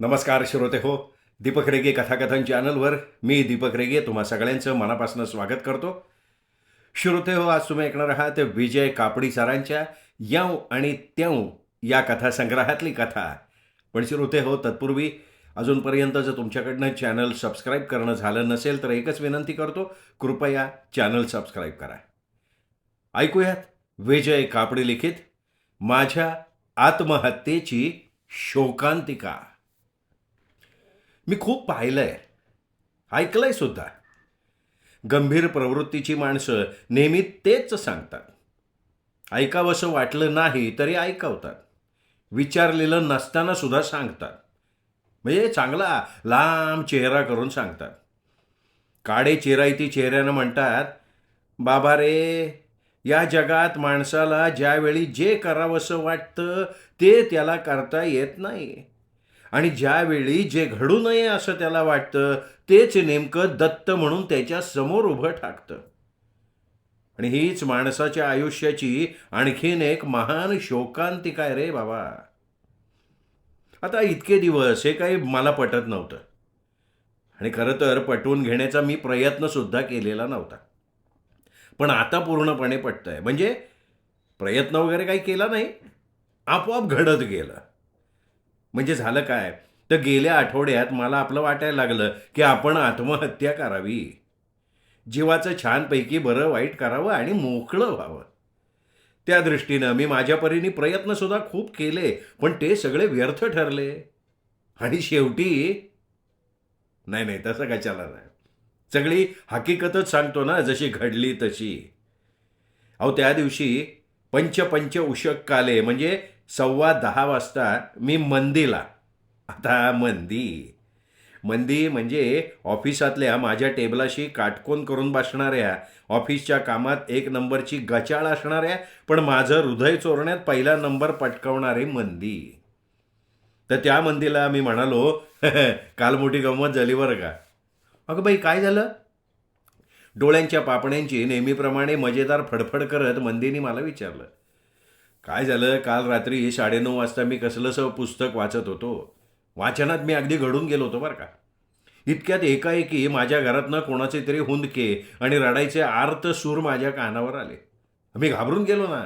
नमस्कार श्रोते हो. दीपक रेगे कथाकथन चॅनलवर मी दीपक रेगे तुम्हा सगळ्यांचं मनापासून स्वागत करतो. श्रोते हो, आज तुम्ही ऐकणार आहात विजय कापडी सरांच्या यव आणि त्यव या कथासंग्रहातली कथा. पण श्रोते हो, तत्पूर्वी अजूनपर्यंत जर तुमच्याकडनं चॅनल सबस्क्राईब करणं झालं नसेल तर एकच विनंती करतो, कृपया चॅनल सबस्क्राईब करा. ऐकूयात विजय कापडी लिखित माझ्या आत्महत्येची शोकांतिका. मी खूप पाहिलंय, ऐकलंय सुद्धा. गंभीर प्रवृत्तीची माणसं नेहमी तेच सांगतात. ऐकावंसं वाटलं नाही तरी ऐकवतात. विचारलेलं नसताना सुद्धा सांगतात. म्हणजे चांगला लांब चेहरा करून सांगतात. काडे चिरायती चेहऱ्यानं म्हणतात, बाबा रे, या जगात माणसाला ज्यावेळी जे करावंसं वाटतं ते त्याला करता येत नाही. आणि ज्यावेळी जे घडू नये असं त्याला वाटतं तेच नेमकं दत्त म्हणून त्याच्या समोर उभं ठाकतं. आणि हीच माणसाच्या आयुष्याची आणखीन एक महान शोकांतिका आहे रे बाबा. आता इतके दिवस हे काही मला पटत नव्हतं. आणि खरं तर पटवून घेण्याचा मी प्रयत्न सुद्धा केलेला नव्हता. पण आता पूर्णपणे पटतंय. म्हणजे प्रयत्न वगैरे काही केला नाही, आपोआप घडत गेलं. म्हणजे झालं काय, तर गेल्या आठवड्यात मला आपलं वाटायला लागलं की आपण आत्महत्या करावी. जीवाचं छानपैकी बरं वाईट करावं आणि मोकळं व्हावं. त्या दृष्टीनं मी माझ्या परीने प्रयत्नसुद्धा खूप केले, पण ते सगळे व्यर्थ ठरले. आणि शेवटी नाही नाही, तसं कशाला नाही. सगळी हकीकतच सांगतो ना, जशी घडली तशी. अहो, त्या दिवशी पंच उशक काले म्हणजे 10:15 वाजता मी मंदीला. आता मंदी म्हणजे ऑफिसातल्या माझ्या टेबलाशी काटकोन करून बसणाऱ्या, ऑफिसच्या कामात एक नंबरची गचाळ असणाऱ्या, पण माझं हृदय चोरण्यात पहिला नंबर पटकावणारी मंदी. तर त्या मंदीला मी म्हणालो, काल मोठी गंमत झाली बरं का. अगं बाई, काय झालं? डोळ्यांच्या पापण्यांची नेहमीप्रमाणे मजेदार फडफड करत मंदीने मला विचारलं. काय झालं, काल रात्री 9:30 वाजता मी कसलंसं पुस्तक वाचत होतो. वाचनात मी अगदी घडून गेलो होतो बरं का. इतक्यात एकाएकी माझ्या घरातनं कोणाचे तरी हुंदके आणि रडायचे आर्त सूर माझ्या कानावर आले. मी घाबरून गेलो ना.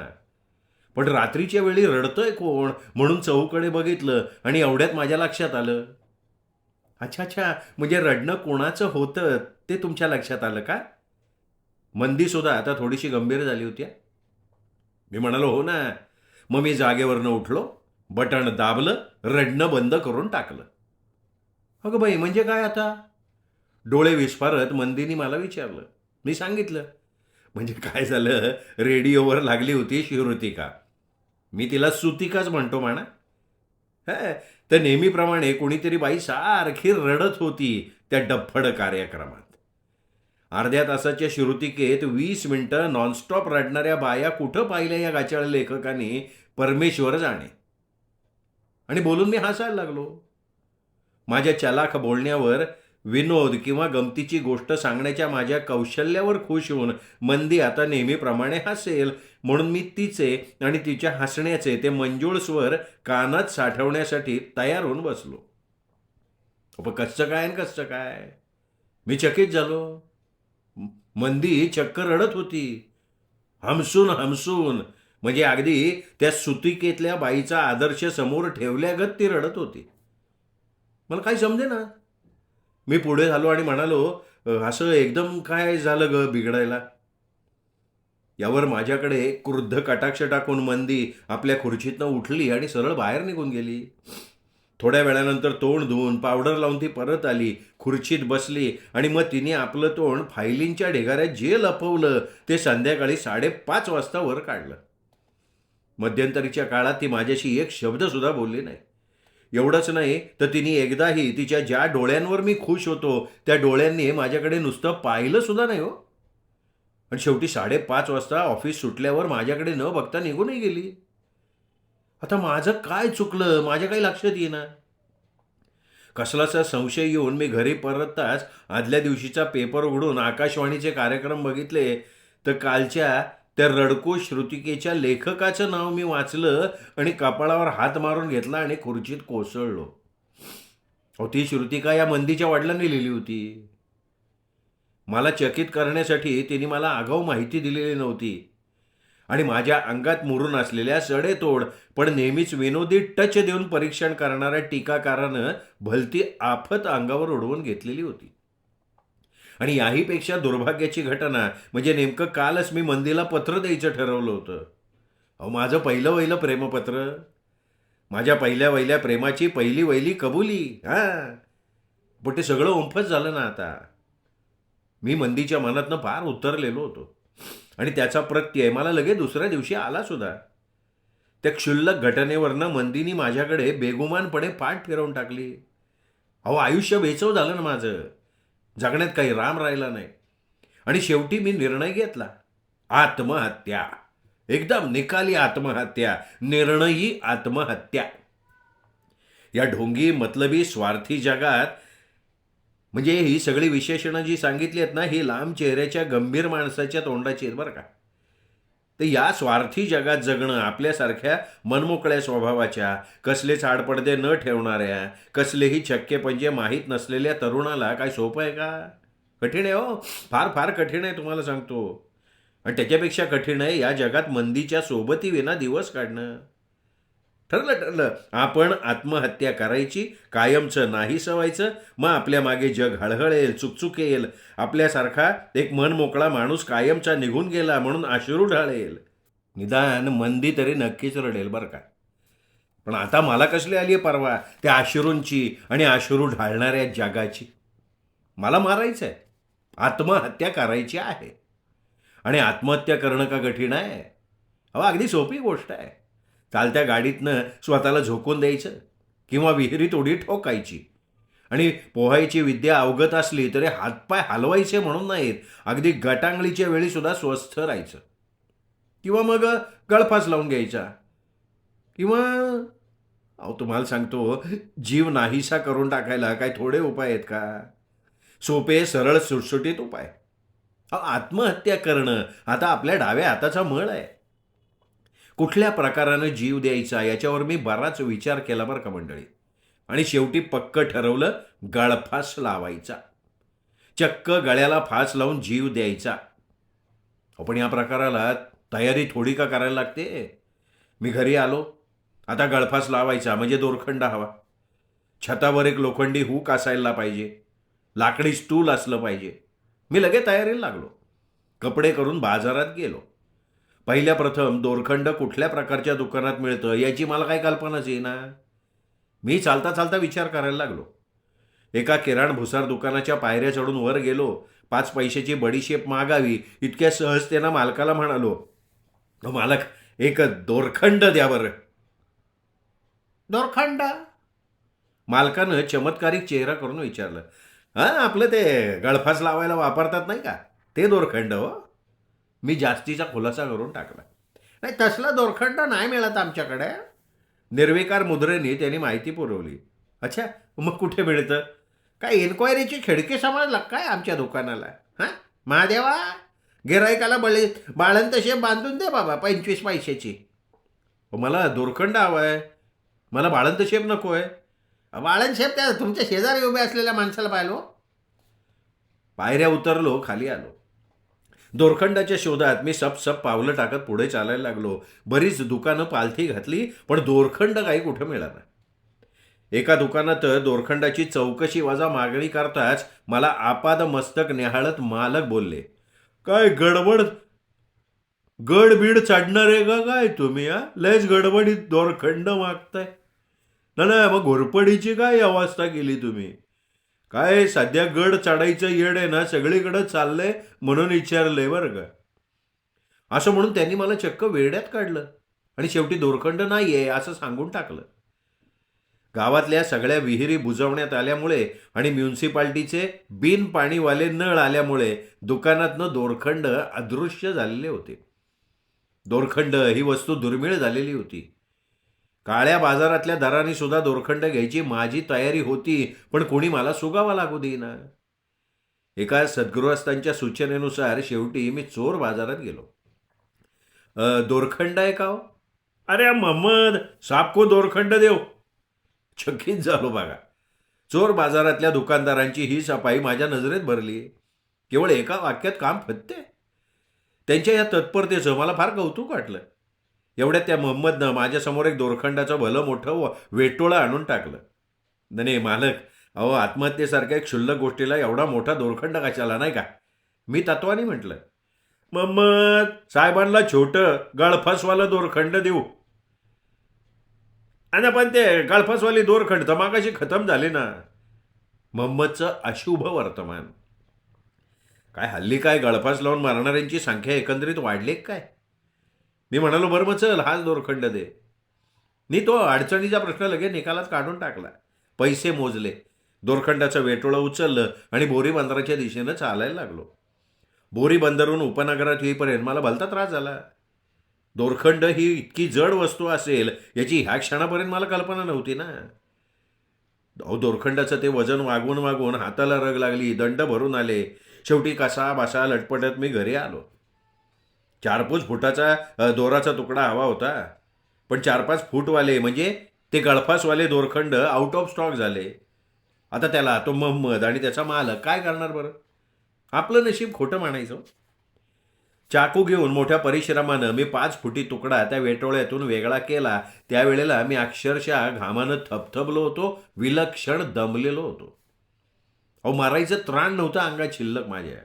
पण रात्रीच्या वेळी रडतंय कोण म्हणून चहूकडे बघितलं आणि एवढ्यात माझ्या लक्षात आलं. अच्छा अच्छा, म्हणजे रडणं कोणाचं होतं ते तुमच्या लक्षात आलं का? मंदीसुद्धा आता थोडीशी गंभीर झाली होती. मी म्हणालो, हो ना. मग मी जागेवरनं उठलो, बटण दाबलं, रडणं बंद करून टाकलं. अगं बाई, म्हणजे काय आता? डोळे विस्फारत मंदीने मला विचारलं. मी सांगितलं. म्हणजे काय झालं, रेडिओवर लागली होती शिवृतिका. मी तिला सुतिकाच म्हणतो म्हणा. हं, तर नेहमीप्रमाणे कोणीतरी बाई सारखी रडत होती त्या डफड कार्यक्रमात. अर्ध्या तासाच्या श्रुतिकेत 20 मिनिटं नॉनस्टॉप रडणाऱ्या बाया कुठं पाहिल्या या गाचाळ लेखकाने, परमेश्वर जाणे. आणि बोलून मी हसायला लागलो. माझ्या चलाख बोलण्यावर, विनोद किंवा गमतीची गोष्ट सांगण्याच्या माझ्या कौशल्यावर खुश होऊन मंदी आता नेहमीप्रमाणे हसेल म्हणून मी तिचे आणि तिच्या हसण्याचे ते मंजूळ स्वर कानात साठवण्यासाठी तयार होऊन बसलो. पण कसं काय आणि कसं काय, मी चकित झालो. मंदी चक्क रडत होती, हमसून हमसून. म्हणजे अगदी त्या सुतिकेतल्या बाईचा आदर्श समोर ठेवल्यागत ती रडत होती. मला काही समजे ना. मी पुढे झालो आणि म्हणालो, असं एकदम काय झालं ग बिघडायला?" यावर माझ्याकडे क्रुद्ध कटाक्ष टाकून मंदी आपल्या खुर्चीतनं उठली आणि सरळ बाहेर निघून गेली. थोड्या वेळानंतर तोंड धुवून पावडर लावून ती परत आली, खुर्चीत बसली आणि मग तिने आपलं तोंड फायलींच्या ढिगाऱ्यात जे लपवलं ते संध्याकाळी 5:30 वाजता वर काढलं. मध्यंतरीच्या काळात ती माझ्याशी एक शब्दसुद्धा बोलली नाही. एवढंच नाही तर तिने एकदाही तिच्या ज्या डोळ्यांवर मी खुश होतो त्या डोळ्यांनी माझ्याकडे नुसतं पाहिलं सुद्धा नाही हो. आणि शेवटी 5:30 वाजता ऑफिस सुटल्यावर माझ्याकडे न बघता निघूनही गेली. आता माझं काय चुकलं, माझ्या काही लक्षात येईना. कसलाचा संशय येऊन मी घरी परतताच आदल्या दिवशीचा पेपर उघडून आकाशवाणीचे कार्यक्रम बघितले, तर कालच्या त्या रडको श्रुतिकेच्या लेखकाचं नाव मी वाचलं आणि कपाळावर हात मारून घेतला आणि खुर्चीत कोसळलो. अहो, ती श्रुतिका या मंदीच्या वडिलांनी लिहिली होती. मला चकित करण्यासाठी तिने मला आगाऊ माहिती दिलेली नव्हती आणि माझ्या अंगात मुरून असलेल्या सडेतोड पण नेहमीच विनोदी टच देऊन परीक्षण करणाऱ्या टीकाकारानं भलती आफत अंगावर उडवून घेतलेली होती. आणि याहीपेक्षा दुर्भाग्याची घटना म्हणजे नेमकं कालच मी मंदीला पत्र द्यायचं ठरवलं होतं. अहो, माझं पहिलं वहिलं प्रेमपत्र, माझ्या पहिल्या वहिल्या प्रेमाची पहिली वहिली कबुली. हां, पण ते सगळं ओंफच झालं ना आता. मी मंदीच्या मनातनं फार उतरलेलो होतो आणि त्याचा प्रत्यय मला लगेच दुसऱ्या दिवशी आला सुद्धा. त्या क्षुल्लक घटनेवरनं मंदीनी माझ्याकडे बेगुमानपणे पाठ फिरवून टाकली. अहो, आयुष्य बेचव झालं ना माझं. जगण्यात काही राम राहिला नाही आणि शेवटी मी निर्णय घेतला. आत्महत्या. एकदम निकाली आत्महत्या, निर्णयी आत्महत्या. या ढोंगी मतलबी स्वार्थी जगात म्हणजे ही सगळी विशेषणं जी सांगितली आहेत ना, ही लांब चेहऱ्याच्या गंभीर माणसाच्या तोंडाची आहेत बरं का. तर या स्वार्थी जगात जगणं आपल्यासारख्या मनमोकळ्या स्वभावाच्या, कसलेच आडपडदे न ठेवणाऱ्या, कसलेही छक्के पंजे माहीत नसलेल्या तरुणाला काय सोपं आहे का? कठीण आहे हो, फार फार कठीण आहे तुम्हाला सांगतो. आणि त्याच्यापेक्षा कठीण आहे या जगात मंदीच्या सोबतीविना दिवस काढणं. ठरलं आपण आत्महत्या करायची, कायमचं नाही सवायचं. मग आपल्या मागे जग हळहळेल, चुकचुकेल. आपल्यासारखा एक मन मोकळा माणूस कायमचा निघून गेला म्हणून अश्रू ढाळेल. निदान मंदी तरी नक्कीच रडेल बरं का. पण आता मला कसली आली आहे परवा त्या अश्रूंची आणि अश्रू ढाळणाऱ्या जगाची. मला मारायचं आहे, आत्महत्या करायची आहे. आणि आत्महत्या करणं का कठीण आहे? अहो, अगदी सोपी गोष्ट आहे. चालत्या गाडीतनं स्वतःला झोकून द्यायचं किंवा विहिरीत उडी ठोकायची. आणि पोहायची विद्या अवगत असली तरी हातपाय हलवायचे म्हणून नाहीत, अगदी गटांगळीच्या वेळीसुद्धा स्वस्थ राहायचं. किंवा मग गळफास लावून घ्यायचा. किंवा अहो, तुम्हाला सांगतो, जीव नाहीसा करून टाकायला काय थोडे उपाय आहेत का? सोपे, सरळ, सुटसुटीत उपाय. अहो, आत्महत्या करणं आता आपल्या डाव्या हाताचा मळ आहे. कुठल्या प्रकारानं जीव द्यायचा याच्यावर मी बराच विचार केला बरं का मंडळी. आणि शेवटी पक्क ठरवलं, गळफास लावायचा. चक्क गळ्याला फास लावून जीव द्यायचा. पण या प्रकाराला तयारी थोडी का करायला लागते. मी घरी आलो, आता गळफास लावायचा म्हणजे दोरखंड हवा. छतावर एक लोखंडी हूक असायला पाहिजे, लाकडी स्टूल असलं पाहिजे. मी लगेच तयारीला लागलो. कपडे करून बाजारात गेलो. पहिल्या प्रथम दोरखंड कुठल्या प्रकारच्या दुकानात मिळतं याची मला काही कल्पनाच येईना. मी चालता चालता विचार करायला लागलो. एका किराण भुसार दुकानाच्या पायऱ्या चढून वर गेलो. 5 पैशाची बडीशेप मागावी इतक्या सहजतेनं मालकाला म्हणालो, मालक, एक दोरखंड द्या बरं. दोरखंड? मालकानं चमत्कारिक चेहरा करून विचारलं, हां, आपलं ते गळफास लावायला वापरतात नाही का, ते दोरखंड हो. मी जास्तीचा खुलासा करून टाकला. नाही, तसला दोरखंड नाही मिळत आमच्याकडे. निर्विकार मुद्रेने त्यांनी माहिती पुरवली. अच्छा, मग कुठे मिळतं? काय इन्क्वायरीची खिडकी समजला काय आमच्या दुकानाला? हां, महादेवा, गिरायकाला बाळंत शेप बांधून दे बाबा 25 पैशाची. मला दोरखंड हवा आहे, मला बाळंत शेप नको आहे. बाळंत शेप त्या तुमच्या शेजारी उभे असलेल्या माणसाला पाहिलो. पायऱ्या उतरलो, खाली आलो. दोरखंडाच्या शोधात मी सप पावलं टाकत पुढे चालायला लागलो. बरीच दुकानं पालथी घातली, पण दोरखंड काही कुठं मिळाला. एका दुकानात दोरखंडाची चौकशी वजा मागणी करताच मला आपाद मस्तक निहाळत मालक बोलले, काय गडबड, गडबीड चढणार आहे का काय तुम्ही? लयच गडबडीत दोरखंड मागताय ना? मग घोरपडीची काय अवस्था केली तुम्ही? काय सध्या गड चढायचं येड आहे ना, सगळीकडं चाललंय म्हणून विचारलंय बरं का. असं म्हणून त्यांनी मला चक्क वेड्यात काढलं आणि शेवटी दोरखंड नाही आहे असं सांगून टाकलं. गावातल्या सगळ्या विहिरी बुजवण्यात आल्यामुळे आणि म्युन्सिपाल्टीचे बिन पाणीवाले नळ आल्यामुळे दुकानातनं दोरखंड अदृश्य झालेले होते. दोरखंड ही वस्तू दुर्मिळ झालेली होती. काळ्या बाजारातल्या दराने सुद्धा दोरखंड घ्यायची माझी तयारी होती, पण कोणी मला सुगावा लागू देईना. एका सद्गृहस्थांच्या सूचनेनुसार शेवटी मी चोर बाजारात गेलो. दोरखंड आहे का हो? अरे मोहम्मद, सापको दोरखंड देव. चकित झालो बघा. चोर बाजारातल्या दुकानदारांची ही सफाई माझ्या नजरेत भरली. केवळ एका वाक्यात काम फत्ते. त्यांच्या या तत्परतेचं मला फार कौतुक वाटलं. एवढ्यात त्या मोहम्मदनं माझ्यासमोर एक दोरखंडाचं भलं मोठं वेटोळं आणून टाकलं. नाही मालक, अहो आत्महत्येसारख्या एक क्षुल्लक गोष्टीला एवढा मोठा दोरखंड कशाला, नाही का? मी तत्वानी म्हटलं. मोहम्मद साहेबांना छोटं गळफसवालं दोरखंड देऊ. आणि पण ते गळफसवाली दोरखंड तर मागाशी खतम झाले ना. मोहम्मदचं अशुभ वर्तमान. काय हल्ली काय गळफास लावून मारणाऱ्यांची संख्या एकंदरीत वाढली काय? मी म्हणालो बरं मग चल हाच दोरखंड दे. मी तो अडचणीचा प्रश्न लगेच निकालात काढून टाकला. पैसे मोजले, दोरखंडाचं वेटोळं उचललं आणि बोरी बंदराच्या दिशेनं चालायला लागलो. बोरी बंदरून उपनगरात येईपर्यंत मला भलता त्रास झाला. दोरखंड ही इतकी जड वस्तू असेल याची ह्या क्षणापर्यंत मला कल्पना नव्हती ना. अहो दोरखंडाचं ते वजन वागवून वागवून हाताला रग लागली, दंड भरून आले. शेवटी कसा बसा लटपटत मी घरी आलो. 4-5 फुटाचा दोराचा तुकडा हवा होता, पण 4-5 फूटवाले म्हणजे ते गळफासवाले दोरखंड आउट ऑफ स्टॉक झाले. आता त्याला तो मोहम्मद आणि त्याचा मालक काय करणार बरं? आपलं नशीब खोटं म्हणायचं. चाकू घेऊन मोठ्या परिश्रमानं मी 5 फुटी तुकडा त्या वेटोळ्यातून वेगळा केला. त्यावेळेला मी अक्षरशः घामानं थपथपलो होतो, विलक्षण दमलेलो होतो. अहो मारायचं त्राण नव्हतं अंगात शिल्लक माझ्या.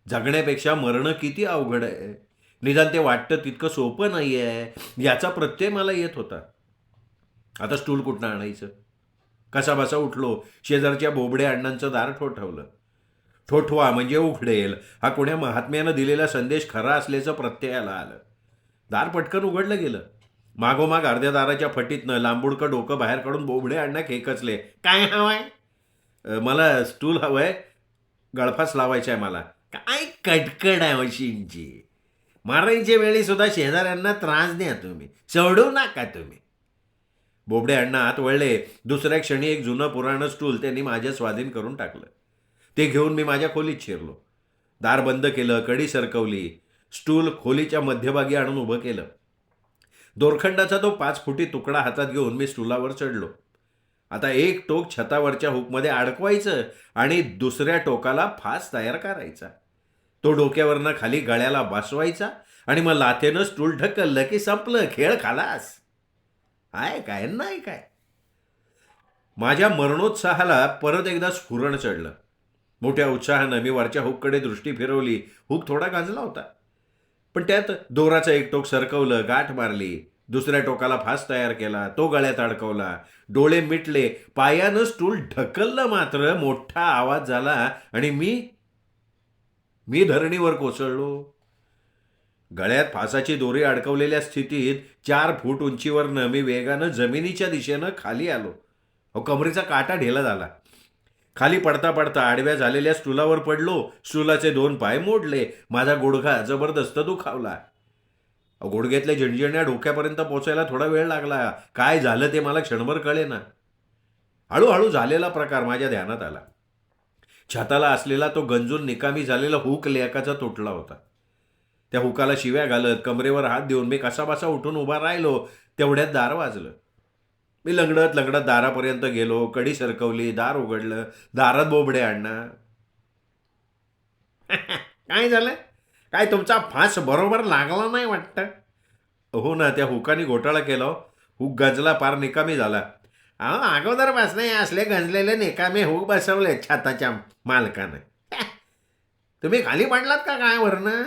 जगण्यापेक्षा मरणं किती अवघड आहे, निदान ते वाटतं तितकं सोपं नाही आहे याचा प्रत्यय मला येत होता. आता स्टूल कुठनं आणायचं? कसा बसा उठलो. शेजारच्या बोबडे अण्णांचं दार ठोठावलं. ठोठवा म्हणजे उघडेल हा कोण्या महात्म्यानं दिलेला संदेश खरा असल्याचं प्रत्ययाला आलं. दार पटकन उघडलं गेलं. मागोमाग अर्ध्या दाराच्या फटीतनं लांबुडकं डोकं बाहेर काढून बोबडे अण्णा खेकचले. काय हवंय? मला स्टूल हवंय, गळफास लावायचा आहे मला. काय कटकड आहे मशीनची. मारायच्या वेळी सुद्धा शेजाऱ्यांना त्रास द्या तुम्ही, सोडू नका तुम्ही. बोबडे अण्णा आत वळले. दुसऱ्या क्षणी एक जुनं पुराणं स्टूल त्यांनी माझ्या स्वाधीन करून टाकलं. ते घेऊन मी माझ्या खोलीत शिरलो. दार बंद केलं, कडी सरकवली. स्टूल खोलीच्या मध्यभागी आणून उभं केलं. दोरखंडाचा तो 5 फुटी तुकडा हातात घेऊन मी स्टूलावर चढलो. आता एक टोक छतावरच्या हुकमध्ये अडकवायचं आणि दुसऱ्या टोकाला फास तयार करायचा. तो डोक्यावरनं खाली गळ्याला बसवायचा आणि मग लाथेनं स्टूल ढकललं की संपलं, खेळ खालास. आहे काय नाही काय. माझ्या मरणोत्साहाला परत एकदा स्फुरण चढलं. मोठ्या उत्साहानं मी वरच्या हुककडे दृष्टी फिरवली. हुक थोडा गांजला होता, पण त्यात दोराचं एक टोक सरकवलं, गाठ मारली. दुसऱ्या टोकाला फास तयार केला, तो गळ्यात अडकवला. डोळे मिटले, पायानं स्टूल ढकललं. मात्र मोठा आवाज झाला आणि मी धरणीवर कोसळलो. गळ्यात फासाची दोरी अडकवलेल्या स्थितीत 4 फूट उंचीवरनं मी वेगानं जमिनीच्या दिशेनं खाली आलो. कमरेचा काटा ढेला झाला. खाली पडता पडता आडव्या झालेल्या स्टूलावर पडलो. स्टूलाचे 2 पाय मोडले. माझा गुडघा जबरदस्त दुखावला. गुडघ्यातल्या झणझण्या डोक्यापर्यंत पोचायला थोडा वेळ लागला. काय झालं ते मला क्षणभर कळेना. हळूहळू झालेला प्रकार माझ्या ध्यानात आला. छताला असलेला तो गंजून निकामी झालेला हुक लेकाचा तुटला होता. त्या हुकाला शिव्या घालत कमरेवर हात देऊन मी कसाबसा उठून उभा राहिलो. तेवढ्यात दार वाजलं. मी लंगडत लंगडत दारापर्यंत गेलो. कडी सरकवली, दार उघडलं. दारात बोबडे अण्णा. काय झालं? काय तुमचा फास बरोबर लागला नाही वाटतं? हो ना, त्या हुकाने घोटाळा केला. हुक गंजला, पार निकामी झाला. अहो अगोदरपासून असले गंजलेले निकामी हुक बसवले छताच्या मालकानं. तुम्ही खाली पडलात का काय वरनं?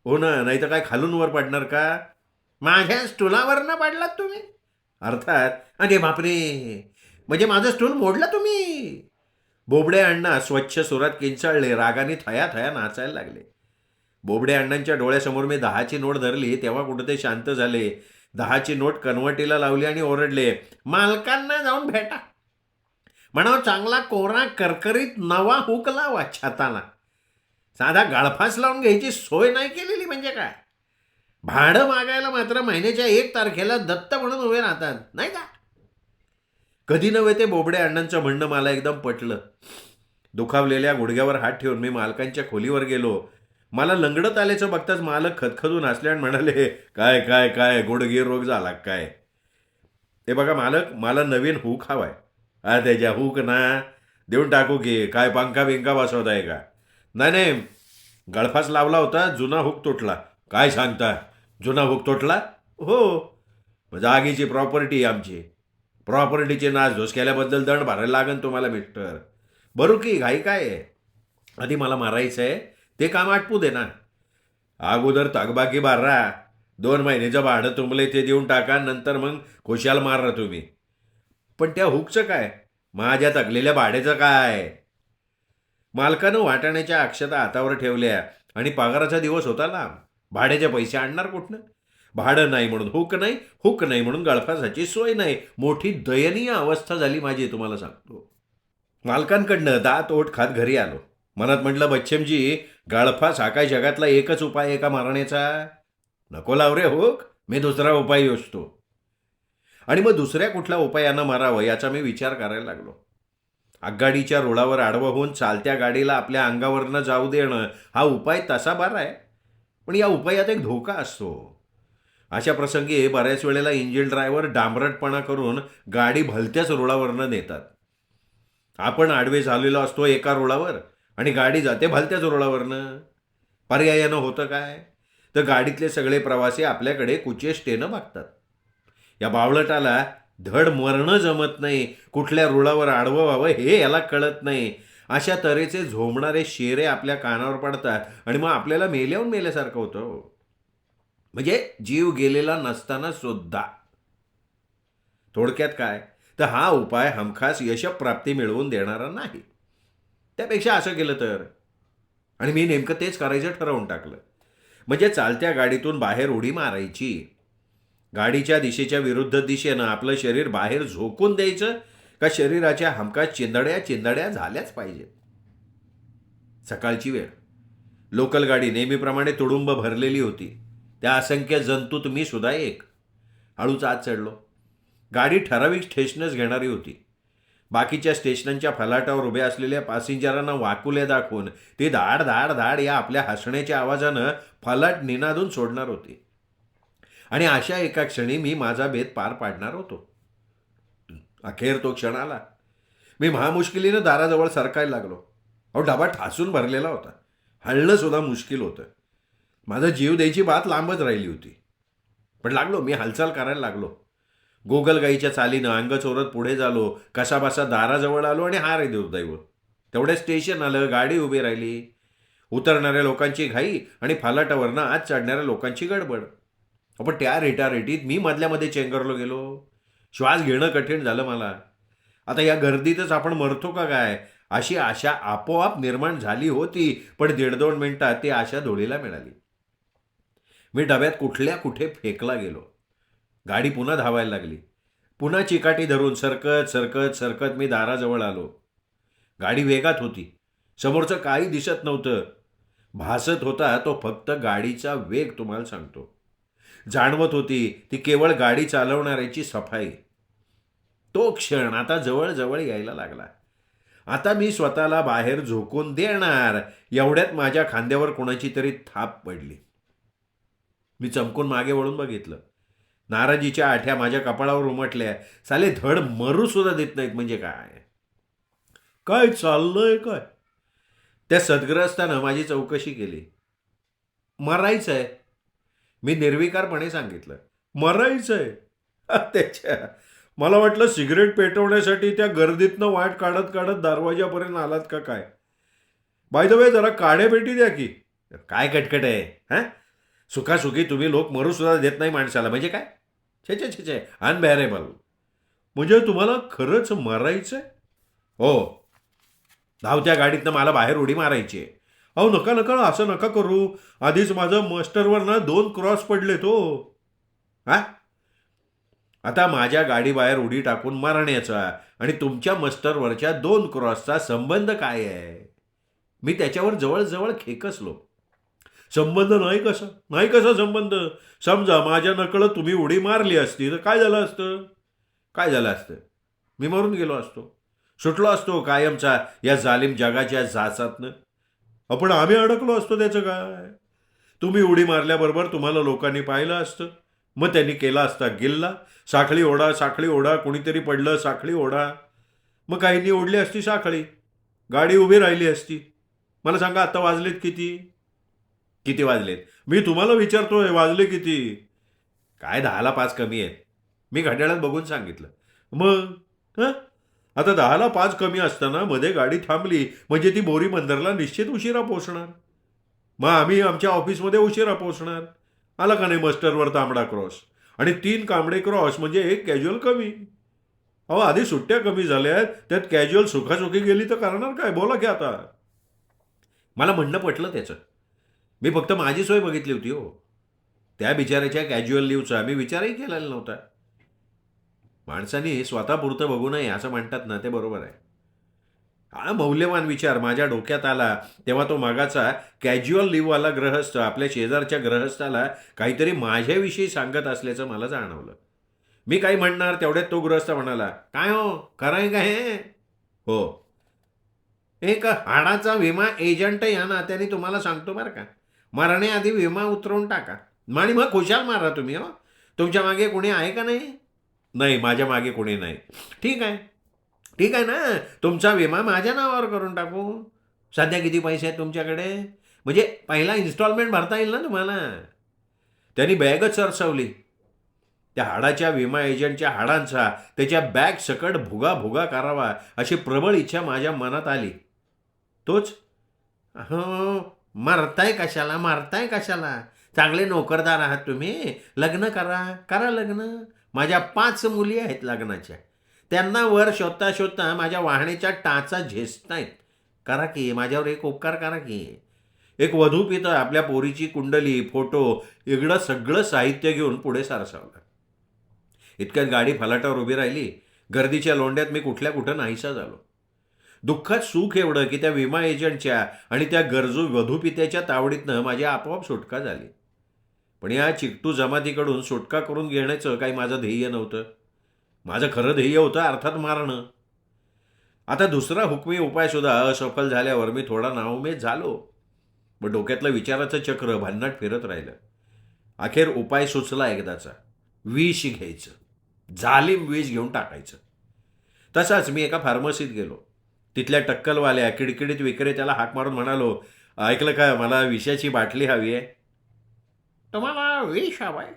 हो ना, नाही तर काय खालून वर पडणार का? माझ्या स्टूलावरनं पडलात तुम्ही? अर्थात. अरे बापरे, म्हणजे माझं स्टूल मोडलं तुम्ही? बोबडे अण्णा स्वच्छ सुरात किंचाळले, रागाने थया थया नाचायला लागले. बोबडे अण्णांच्या डोळ्यासमोर मी 10ची नोट धरली तेव्हा कुठं ते शांत झाले. 10ची नोट कन्व्हर्टीला लावली आणि ओरडले, मालकांना जाऊन भेटा, म्हणावं चांगला कोरा करकरीत नवा हुक लावा छताला. साधा गळफास लावून घ्यायची सोय नाही केलेली म्हणजे काय? भाडं मागायला मात्र महिन्याच्या 1 तारखेला दत्त म्हणून उभे राहतात नाही का? कधी नव्हे ते बोबडे अण्णांचं म्हणणं मला एकदम पटलं. दुखावलेल्या गुडघ्यावर हात ठेवून मी मालकांच्या खोलीवर गेलो. मला लंगडत आल्याचं बघताच मालक खदखदून हसले आणि म्हणाले, काय काय गुडघे रोग झाला काय? ते बघा मालक, मला नवीन हुक हवाय. त्याच्या हुक ना देऊन टाकू की काय पंखा बिंका बसवत आहे का? नाही नाही, गळफास लावला होता, जुना हुक तुटला. काय सांगता, जुना हुक तुटला? हो, जागेची प्रॉपर्टी आमची. प्रॉपर्टीचे नासधूस केल्याबद्दल दंड भरायला लागेल तुम्हाला मिस्टर. बरू की घाई काय आहे? आधी मला मारायचं आहे, ते काम आटपू दे ना. अगोदर थकबाकी भरा, 2 महिन्याचं भाडं तुंबले ते देऊन टाका, नंतर मग खुशाल मारा तुम्ही. पण त्या हुकचं काय? माझ्या थकलेल्या भाड्याचं काय? मालकानं वाटाण्याच्या अक्षता हातावर ठेवल्या आणि पगाराचा दिवस होता लांब. भाड्याचे पैसे आणणार कुठनं? भाडं नाही म्हणून हुक नाही, हुक नाही म्हणून गळफासाची सोय नाही. मोठी दयनीय अवस्था झाली माझी, तुम्हाला सांगतो. मालकांकडनं दात ओठ खात घरी आलो. मनात म्हटलं, बच्चमजी, गळफास हा काय जगातला एकच उपाय आहे का मारण्याचा? नको लाव रे हुक, मी दुसरा उपाय योजतो. आणि मग दुसऱ्या कुठल्या उपायानं मारावं याचा मी विचार करायला लागलो. आगगाडीच्या रुळावर आडवं होऊन चालत्या गाडीला आपल्या अंगावरनं जाऊ देणं हा उपाय तसा बरा आहे, पण या उपायात एक धोका असतो. अशा प्रसंगी बऱ्याच वेळेला इंजिन ड्रायव्हर डांबरटपणा करून गाडी भलत्याच रुळावरनं नेतात. आपण आडवे झालेलो असतो एका रुळावर आणि गाडी जाते भलत्याच रुळावरनं. पर्यायानं होतं काय? तर गाडीतले सगळे प्रवासी आपल्याकडे कुचेष्टेनं बघतात. या बावळटाला धड मरणं जमत नाही, कुठल्या रुळावर आडवं व्हावं हे याला कळत नाही. अशा तऱ्हेचे झोंबणारे शेरे आपल्या कानावर पडतात आणि मग आपल्याला मेल्याहून मेल्यासारखं होतं हो. म्हणजे जीव गेलेला नसताना सुद्धा. थोडक्यात काय, तर हा उपाय हमखास यशप्राप्ती मिळवून देणारा नाही. त्यापेक्षा असं केलं तर, आणि मी नेमकं तेच करायचं ठरवून टाकलं. म्हणजे चालत्या गाडीतून बाहेर उडी मारायची. गाडीच्या दिशेच्या विरुद्ध दिशेनं आपलं शरीर बाहेर झोकून द्यायचं का शरीराच्या हमखास चिंधड्या चिंधड्या झाल्याच पाहिजेत. सकाळची वेळ. लोकल गाडी नेहमीप्रमाणे तुडुंब भरलेली होती. त्या असंख्य जंतूत मी सुद्धा एक. हळूच आत चढलो. गाडी ठराविक स्टेशनच घेणारी होती. बाकीच्या स्टेशनांच्या फलाटावर उभ्या असलेल्या पॅसेंजरांना वाकुल्या दाखवून ते धाड धाड धाड या आपल्या हसण्याच्या आवाजानं फलाट निनादून सोडणार होते. आणि अशा एका क्षणी मी माझा भेद पार पाडणार होतो. अखेर तो क्षण आला. मी महामुश्किलीनं दाराजवळ सरकायला लागलो. अहो, डबा ठासून भरलेला होता. हलणं सुद्धा मुश्किल होतं. माझा जीव द्यायची बात लांबच राहिली होती. पण लागलो, मी हालचाल करायला लागलो. गोगलगाईच्या चालीनं अंग चोरत पुढे झालो. कसाबसा दाराजवळ आलो आणि हा रे दुर्दैव. तेवढे स्टेशन आलं, गाडी उभी राहिली. उतरणाऱ्या लोकांची घाई आणि फालाटावरनं आत चढणाऱ्या लोकांची गडबड. पण त्या रेटारेटीत मी मधल्यामध्ये चेंगरलो गेलो. श्वास घेणं कठीण झालं मला. आता या गर्दीतच आपण मरतो का काय, अशी आशा आपोआप निर्माण झाली होती. पण 1.5-2 मिनिटात ती आशा धुळीला मिळाली. मी डब्यात कुठल्या कुठे फेकला गेलो. गाडी पुन्हा धावायला लागली. पुन्हा चिकाटी धरून सरकत सरकत सरकत मी दाराजवळ आलो. गाडी वेगात होती. समोरचं काही दिसत नव्हतं. भासत होता तो फक्त गाडीचा वेग. तुम्हाला सांगतो, जाणवत होती ती केवळ गाडी चालवणाऱ्याची सफाई. तो क्षण आता जवळ यायला लागला. आता मी स्वतःला बाहेर झोकून देणार. एवढ्यात माझ्या खांद्यावर कोणाची तरी थाप पडली. मी चमकून मागे वळून बघितलं. नाराजीच्या आठ्या माझ्या कपाळावर उमटल्या. साले धड मरू सुद्धा देत नाहीत म्हणजे काय? काय चाललंय काय? त्या सद्ग्रस्तानं माझी चौकशी केली. मरायचंय, मी निर्विकारपणे सांगितलं. मरायचंय? त्याच्या मला वाटलं सिगरेट पेटवण्यासाठी त्या गर्दीतनं वाट काढत काढत दरवाजापर्यंत आलात का काय. बाय द वे, जरा काड्या पेटी द्या की. काय कटकट आहे हां? सुखासुखी तुम्ही लोक मरू सुद्धा देत नाही माणसाला म्हणजे काय? छे छे छे छे, अनबॅरेबल. म्हणजे तुम्हाला खरंच मरायचंय? हो, धावत्या गाडीतनं मला बाहेर उडी मारायची आहे. अहो नका नका, असं नका करू. आधीच माझं मास्टरवर ना 2 क्रॉस पडले तो. हा, आता माझ्या गाडीबाहेर उडी टाकून मारण्याचा आणि तुमच्या मस्टरवरच्या 2 क्रॉसचा संबंध काय आहे? मी त्याच्यावर जवळ खेकसलो. संबंध नाही कसा? नाही कसा संबंध? समजा माझ्या नकळत तुम्ही उडी मारली असती तर काय झालं असतं? काय झालं असतं? मी मरून गेलो असतो, सुटलो असतो कायमचा या जालिम जगाच्या जाचातनं. आपण आम्ही अडकलो असतो त्याचं काय? तुम्ही उडी मारल्याबरोबर तुम्हाला लोकांनी पाहिलं असतं. मग त्यांनी केला असता गिल्ला, साखळी ओढा साखळी ओढा, कुणीतरी पडलं साखळी ओढा. मग काहींनी ओढली असती साखळी, गाडी उभी राहिली असती. मला सांगा आता वाजलेत किती? किती वाजलेत? मी तुम्हाला विचारतोय वाजले किती? काय 10ला 5 कमी आहेत. मी घड्याळात बघून सांगितलं. मग हं? आता 10ला 5 कमी असताना मध्ये गाडी थांबली म्हणजे ती बोरी बंदरला निश्चित उशिरा पोहोचणार. मग आम्ही आमच्या ऑफिसमध्ये उशिरा पोहोचणार. आला का नाही मस्टरवर तांबडा क्रॉस? आणि 3 कांबडे क्रॉस म्हणजे 1 कॅज्युअल कमी. अहो आधी सुट्ट्या कमी झाल्या, त्यात कॅज्युअल सुखासुखी गेली तर करणार काय? बोला की आता. मला म्हणणं पटलं त्याचं. मी फक्त माझी सोय बघितली होती हो. त्या बिचाऱ्याच्या कॅज्युअल लिव्हचा मी विचारही केलेला नव्हता. माणसाने स्वतःपुरतं बघू नये असं म्हणतात ना, ते बरोबर आहे. हा मौल्यवान विचार माझ्या डोक्यात आला तेव्हा तो मागाचा कॅज्युअल लिव्हवाला ग्रहस्थ आपल्या शेजारच्या ग्रहस्थाला काहीतरी माझ्याविषयी सांगत असल्याचं मला जाणवलं. मी काही म्हणणार तेवढ्यात तो गृहस्थ म्हणाला, काय हो खरंय का हे? हो. एक हाडाचा विमा एजंट या नात्याने तुम्हाला सांगतो बरं का, मरण्याआधी विमा उतरवून टाका आणि मग खुशाल मारा तुम्ही. हो, तुमच्या मागे कोणी आहे का नाही? नाही, माझ्या मागे कोणी नाही. ठीक आहे, ठीक आहे ना, तुमचा विमा माझ्या नावावर करून टाकू. सध्या किती पैसे आहेत तुमच्याकडे? म्हणजे पहिला इन्स्टॉलमेंट भरता येईल ना तुम्हाला. त्यांनी बॅगच सरसवली. त्या हाडाच्या विमा एजंटच्या हाडांचा त्याच्या बॅग सकट भुगा भुगा करावा अशी प्रबळ इच्छा माझ्या मनात आली. तोच, हो, मरताय कशाला, मारताय कशाला? चांगले नोकरदार आहात तुम्ही, लग्न करा, करा लग्न. माझ्या 5 मुली आहेत लग्नाच्या. त्यांना वर शोधता शोधता माझ्या वाहण्याच्या टाचा झेसतायत. करा की, माझ्यावर एक उपकार करा की. एक वधू पितं आपल्या पोरीची कुंडली, फोटो, एवढं सगळं साहित्य घेऊन पुढे सरसावलं. इतक्यात गाडी फलाटावर उभी राहिली. गर्दीच्या लोंढ्यात मी कुठल्या कुठं नाहीसा झालो. दुःखात सुख एवढं की त्या विमा एजंटच्या आणि त्या गरजू वधूपित्याच्या तावडीतनं माझी आपोआप सुटका झाली. पण या चिकटू जमातीकडून सुटका करून घेण्याचं काही माझं ध्येय नव्हतं. माझं खरं ध्येय होतं अर्थात मारणं. आता दुसरा हुकमी उपायसुद्धा असफल झाल्यावर मी थोडा नाउमेद झालो. पण डोक्यातलं विचाराचं चक्र भन्नाट फिरत राहिलं. अखेर उपाय सुचला एकदाचा. विष घ्यायचं, जालिम विष घेऊन टाकायचं. तसाच मी एका फार्मसीत गेलो. तिथल्या टक्कलवाल्या किडकिडीत विक्रेत्याला हाक मारून म्हणालो, ऐकलं का, मला विषाची बाटली हवी आहे. तुम्हाला विष हवं आहे?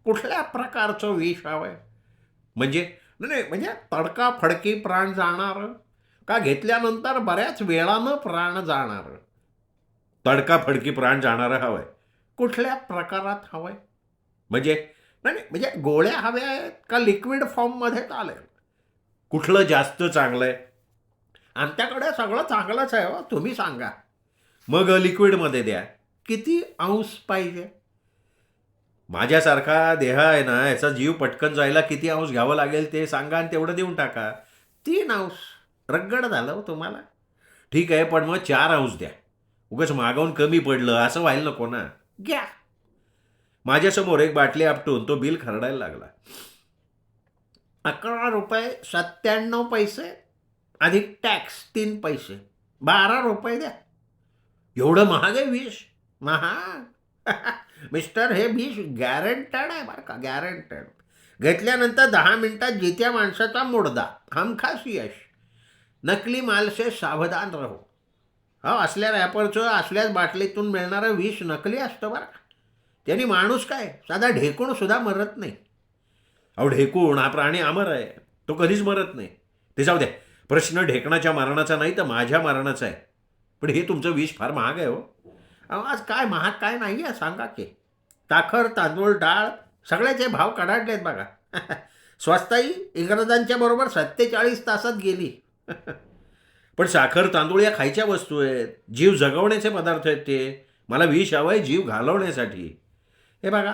कुठल्या प्रकारचं विष हवं आहे? म्हणजे नाही, म्हणजे तडका फडकी प्राण जाणार का घेतल्यानंतर बऱ्याच वेळानं प्राण जाणार? तडका फडकी प्राण जाणारं हवं आहे. कुठल्या प्रकारात हवं आहे? म्हणजे नाही नाही, म्हणजे गोळ्या हव्या आहेत का लिक्विड फॉर्ममध्ये चालेल? कुठलं जास्त चांगलं आहे? आमच्याकडे सगळं चांगलंच आहे हो, तुम्ही सांगा. मग लिक्विडमध्ये द्या. किती अंश पाहिजे? माझ्यासारखा देह आहे ना, याचा जीव पटकन जायला किती अंश घ्यावं लागेल ते सांगा आणि तेवढं देऊन टाका. 3 अंश. रगड झालं हो तुम्हाला. ठीक आहे, पण मग 4 अंश द्या. उगाच मागवून कमी पडलं असं व्हायला नको ना. घ्या. माझ्यासमोर एक बाटली आपटून तो बिल खरडायला लागला. 11 रुपये 97 पैसे अधिक टॅक्स 3 पैसे, 12 रुपये द्या. एवढं महाग आहे विष? महाग. मिस्टर, हे विष गॅरंटेड आहे बरं का, गॅरंटेड. घेतल्यानंतर 10 मिनिटात जित्या माणसाचा मुडदा, हमखास यश. नकली माल से सावधान रहो. हो, असल्या रॅपरचं असल्याच बाटलीतून मिळणारं विष नकली असतं बरं का. त्यांनी माणूस काय, साधा ढेकूण सुद्धा मरत नाही. अहो, ढेकूण हा प्राणी अमर आहे, तो कधीच मरत नाही. ते जाऊ द्या, प्रश्न ढेकणाच्या मरणाचा नाही तर माझ्या मरणाचा आहे. पण हे तुमचं विष फार महाग आहे हो. अहो, आज काय महाग काय नाही आहे सांगा की. साखर, तांदूळ, डाळ सगळ्याचे भाव कडाडलेत बघा. स्वस्ताई इंग्रजांच्या बरोबर 47 तासात गेली. पण साखर, तांदूळ या खायच्या वस्तू आहेत, जीव जगवण्याचे पदार्थ आहेत ते. मला विष हवं आहे जीव घालवण्यासाठी. हे बघा,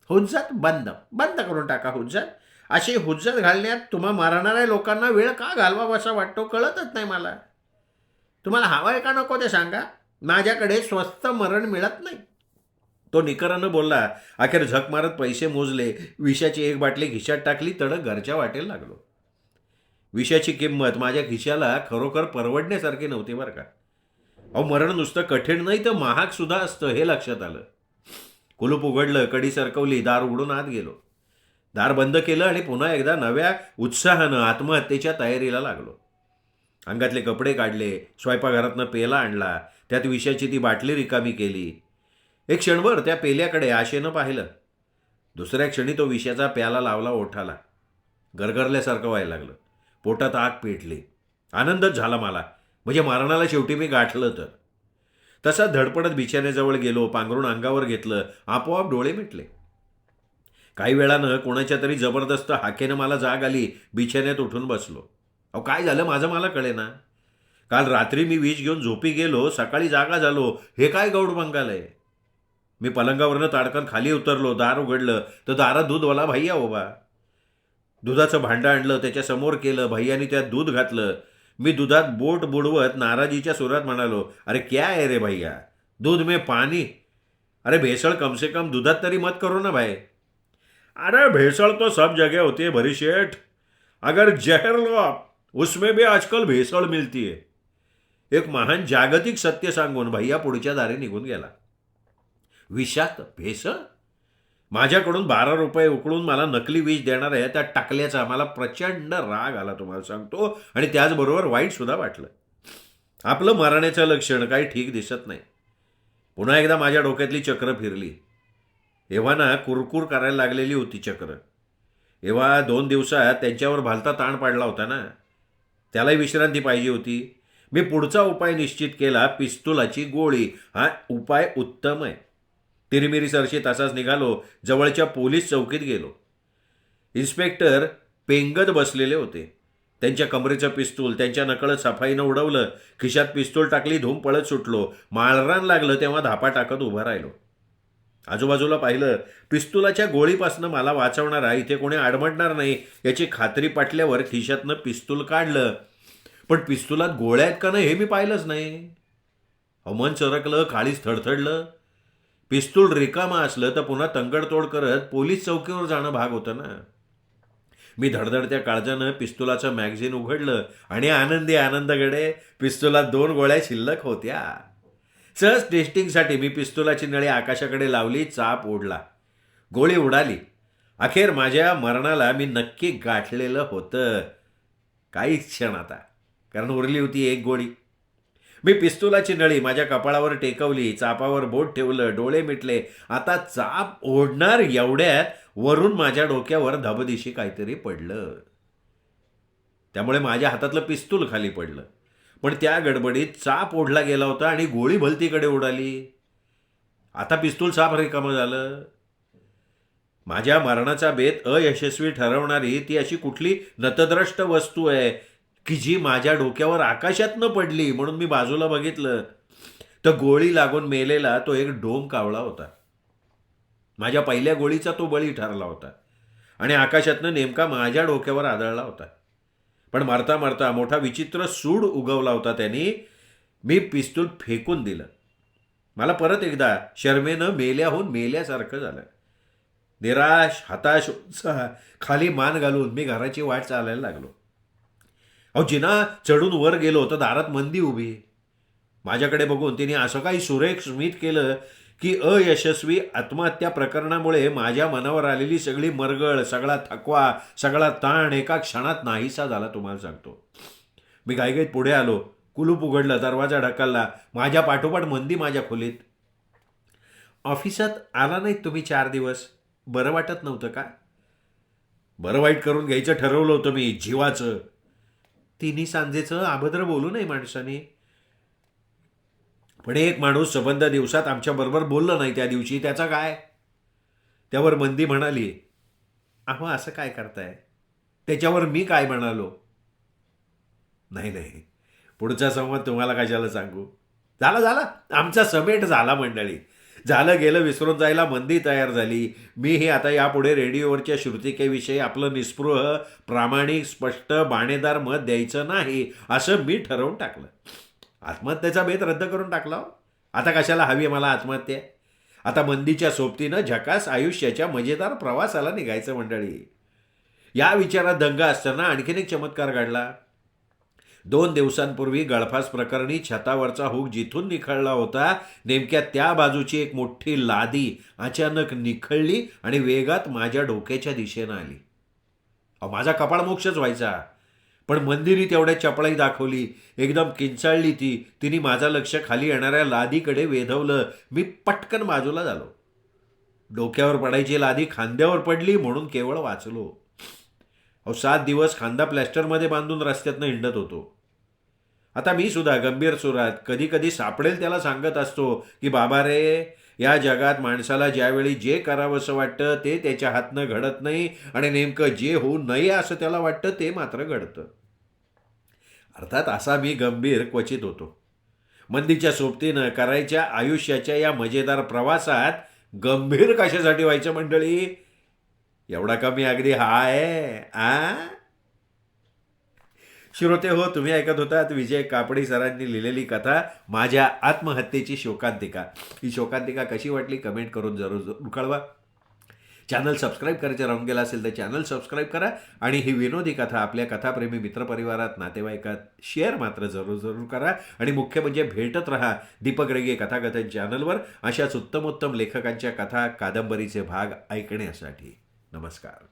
हुज्जत बंद बंद करून टाका. हुज्जत, अशी हुज्जत घालण्यात तुम्हा मारणाऱ्या लोकांना वेळ का घालवावा असा वाटतो कळतच नाही मला. तुम्हाला हवं आहे का नको ते सांगा. माझ्याकडे स्वस्त मरण मिळत नाही. तो निकरानं बोलला. अखेर झक मारत पैसे मोजले, विषाची एक बाटली खिशात टाकली, तडक घरच्या वाटेला लागलो. विषाची किंमत माझ्या खिशाला खरोखर परवडण्यासारखी नव्हती बरं का. अहो, मरण नुसतं कठीण नाही तर महाग सुद्धा असतं हे लक्षात आलं. कुलूप उघडलं, कडी सरकवली, दार उघडून आत गेलो. दार बंद केलं आणि पुन्हा एकदा नव्या उत्साहानं आत्महत्येच्या तयारीला लागलो. अंगातले कपडे काढले, स्वयंपाकघरातनं पेला आणला, त्यात विषाची ती बाटली रिकामी केली. एक क्षणभर त्या पेल्याकडे आशेनं पाहिलं. दुसऱ्या क्षणी तो विषाचा प्याला लावला ओठाला. गरगरल्यासारखं व्हायला लागलं. पोटात आग पेटली. आनंदच झाला मला, म्हणजे मरणाला शेवटी मी गाठलं तर. तसा धडपडत बिछाण्याजवळ गेलो, पांघरून अंगावर घेतलं. आपोआप डोळे मिटले. काही वेळानं कोणाच्या तरी जबरदस्त हाकेनं मला जाग आली. बिछाण्यात उठून बसलो. अहो काय झालं माझं मला कळेना. काल रात्री मी विष घेऊन झोपी गेलो, सकाळी जागा झालो. हे काय गौड बंगाल आहे. मी पलंगावरनं ताडकन खाली उतरलो. दार उघडलं तर दारात दूधवाला भैया उभा. दुधाचं भांडं आणलं, त्याच्यासमोर केलं. भैयानी त्यात दूध घातलं. मी दुधात बोट बुडवत नाराजीच्या सुरात म्हणालो, अरे क्या है रे भैया, दूध में पानी, अरे भेसळ कम से कम दुधात तरी मत करो ना भाई. अरे भेसळ तो सब जगह होती है भरी शेठ, अगर जहर लो आप उसमें भी आजकल भेसळ मिलती है. एक महान जागतिक सत्य सांगून भैया पुढच्या दारी निघून गेला. विषात भेसळ? माझ्याकडून 12 रुपये उकळून मला नकली विष देणार आहे त्या टाकल्याचा मला प्रचंड राग आला तुम्हाला सांगतो, आणि त्याचबरोबर वाईट सुद्धा वाटलं. आपलं मरण्याचं लक्षण काही ठीक दिसत नाही. पुन्हा एकदा माझ्या डोक्यातली चक्र फिरली. एव्हा ना कुरकुर करायला लागलेली होती चक्र. एव्हा 2 दिवसात त्यांच्यावर भलता ताण पाडला होता ना, त्यालाही विश्रांती पाहिजे होती. मी पुढचा उपाय निश्चित केला, पिस्तुलाची गोळी. हा उपाय उत्तम आहे. तिरीमिरी सरशी तसाच निघालो. जवळच्या पोलीस चौकीत गेलो. इन्स्पेक्टर पेंगत बसलेले होते. त्यांच्या कमरेचं पिस्तूल त्यांच्या नकळत सफाईनं उडवलं. खिशात पिस्तूल टाकली, धूम पळत सुटलो. माळरान लागलं तेव्हा धापा टाकत उभं राहिलो. आजूबाजूला पाहिलं. पिस्तुलाच्या गोळीपासनं मला वाचवणारा इथे कोणी आडमडणार नाही याची खात्री पटल्यावर खिशातनं पिस्तूल काढलं. पण पिस्तुलात गोळ्या आहेत का नाही हे मी पाहिलंच नाही. मन चरकलं, काळीच थडथडलं. पिस्तूल रिकामा असलं तर पुन्हा तंगडतोड करत पोलीस चौकीवर जाणं भाग होतं ना. मी धडधडत्या काळजानं पिस्तुलाचं मॅगझिन उघडलं आणि आनंदी आनंदगडे पिस्तुलात 2 गोळ्या शिल्लक होत्या. सहज टेस्टिंगसाठी मी पिस्तुलाची नळी आकाशाकडे लावली, चाप ओढला. गोळी उडाली. अखेर माझ्या मरणाला मी नक्की गाठलेलं होतं. काहीच क्षण आता, कारण उरली होती एक गोळी. मी पिस्तुलाची नळी माझ्या कपाळावर टेकवली, चापावर बोट ठेवलं, डोळे मिटले. आता चाप ओढणार एवढ्यात वरून माझ्या डोक्यावर धबदिशी काहीतरी पडलं. त्यामुळे माझ्या हातातलं पिस्तूल खाली पडलं. पण त्या गडबडीत चाप ओढला गेला होता आणि गोळी भलतीकडे उडाली. आता पिस्तूल साफ रिकामं झालं. माझ्या मरणाचा बेत अयशस्वी ठरवणारी ती अशी कुठली नतद्रष्ट वस्तू आहे की जी माझ्या डोक्यावर आकाशातनं पडली. म्हणून मी बाजूला बघितलं तर गोळी लागून मेलेला तो एक डोम कावळा होता. माझ्या पहिल्या गोळीचा तो बळी ठरला होता आणि आकाशातनं नेमका माझ्या डोक्यावर आदळला होता. पण मरता मरता मोठा विचित्र सूड उगवला होता त्यांनी. मी पिस्तूल फेकून दिलं. मला परत एकदा शर्मेनं मेल्याहून मेल्यासारखं झालं. निराश, हताश, खाली मान घालून मी घराची वाट चालायला लागलो. अहो जिना चढून वर गेलो तर दारात मंदी उभी. माझ्याकडे बघून तिने असं काही सुरेख स्मित केलं की अयशस्वी आत्महत्या प्रकरणामुळे माझ्या मनावर आलेली सगळी मरगळ, सगळा थकवा, सगळा ताण एका क्षणात नाहीसा झाला तुम्हाला सांगतो. मी घाईघाईत पुढे आलो. कुलूप उघडलं, दरवाजा ढकलला. माझ्या पाठोपाठ मंदी माझ्या खोलीत. ऑफिसात आला नाहीत तुम्ही 4 दिवस, बरं वाटत नव्हतं का? बरं वाईट करून घ्यायचं ठरवलं होतं मी, जीवाचं. तिन्ही सांजेचं अभद्र बोलू नये माणसाने. पण एक माणूस सबंध दिवसात आमच्याबरोबर बोललं नाही त्या दिवशी, त्याचा काय? त्यावर मंदी म्हणाली, अहो असं काय करताय? त्याच्यावर मी काय म्हणालो? नाही नाही, पुढचा संवाद तुम्हाला कशाला सांगू. झाला आमचा समेट झाला मंडळी. झालं गेलं विसरून जायला मंदी तयार झाली. मीही आता यापुढे रेडिओवरच्या श्रुतिकेविषयी आपलं निस्पृह, प्रामाणिक, स्पष्ट, बाणेदार मत द्यायचं नाही असं मी ठरवून टाकलं. आत्महत्येचा बेत रद्द करून टाकला. आता कशाला हवी मला आत्महत्या? आता मंदीच्या सोबतीनं झकास आयुष्याच्या मजेदार प्रवासाला निघायचं मंडळी. या विचारात दंग असताना आणखीन एक चमत्कार घडला. 2 दिवसांपूर्वी गळफास प्रकरणी छतावरचा हुक जिथून निखळला होता, नेमक्या त्या बाजूची एक मोठी लादी अचानक निखळली आणि वेगात माझ्या डोक्याच्या दिशेनं आली. अहो, माझा कपाळमोक्षच व्हायचा. पण मंदिरी तेवढ्या चपळाई दाखवली. एकदम किंचाळली ती. तिने माझं लक्ष खाली येणाऱ्या लादीकडे वेधवलं. मी पटकन बाजूला झालो. डोक्यावर पडायची लादी खांद्यावर पडली म्हणून केवळ वाचलो. अहो, 7 दिवस खांदा प्लॅस्टरमध्ये बांधून रस्त्यातनं हिंडत होतो. आता मी सुद्धा गंभीर सुरात कधी कधी सापडेल त्याला सांगत असतो की बाबा रे, या जगात माणसाला ज्यावेळी जे करावंसं वाटतं ते त्याच्या हातनं घडत नाही आणि नेमकं जे होऊ नये असं त्याला वाटतं ते मात्र घडतं. अर्थात असा मी गंभीर क्वचित होतो. मंदीच्या सोबतीनं करायच्या आयुष्याच्या या मजेदार प्रवासात गंभीर कशासाठी व्हायचं मंडळी? एवढा कमी अगदी हा आहे आ? श्रोते हो, तुम्ही ऐकत होतात विजय कापडी सरांनी लिहिलेली कथा माझ्या आत्महत्येची शोकांतिका. ही शोकांतिका कशी वाटली कमेंट करून जरूर जरूर कळवा. चॅनल सबस्क्राईब करायचं राहून गेला असेल तर चॅनल सबस्क्राईब करा आणि ही विनोदी कथा आपल्या कथाप्रेमी मित्रपरिवारात नातेवाईकात शेअर मात्र जरूर जरूर करा. आणि मुख्य म्हणजे भेटत राहा दीपक रेगे कथाकथन चॅनलवर अशाच उत्तमोत्तम लेखकांच्या कथा कादंबरीचे भाग ऐकण्यासाठी. नमस्कार.